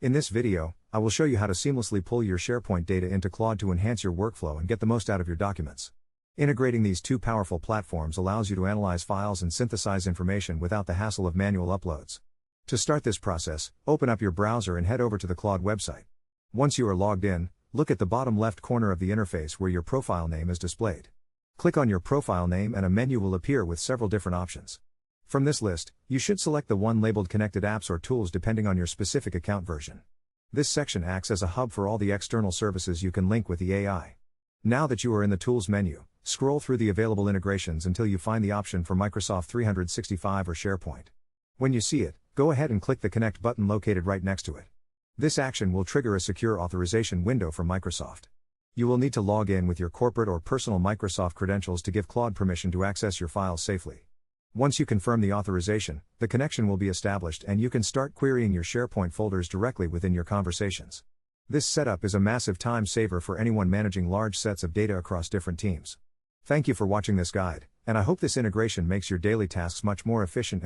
In this video, I will show you how to seamlessly pull your SharePoint data into Claude to enhance your workflow and get the most out of your documents. Integrating these two powerful platforms allows you to analyze files and synthesize information without the hassle of manual uploads. To start this process, open up your browser and head over to the Claude website. Once you are logged in, look at the bottom left corner of the interface where your profile name is displayed. Click on your profile name and a menu will appear with several different options. From this list, you should select the one labeled Connected Apps or Tools depending on your specific account version. This section acts as a hub for all the external services you can link with the AI. Now that you are in the Tools menu, scroll through the available integrations until you find the option for Microsoft 365 or SharePoint. When you see it, go ahead and click the Connect button located right next to it. This action will trigger a secure authorization window from Microsoft. You will need to log in with your corporate or personal Microsoft credentials to give Claude permission to access your files safely. Once you confirm the authorization, the connection will be established and you can start querying your SharePoint folders directly within your conversations. This setup is a massive time saver for anyone managing large sets of data across different teams. Thank you for watching this guide, and I hope this integration makes your daily tasks much more efficient and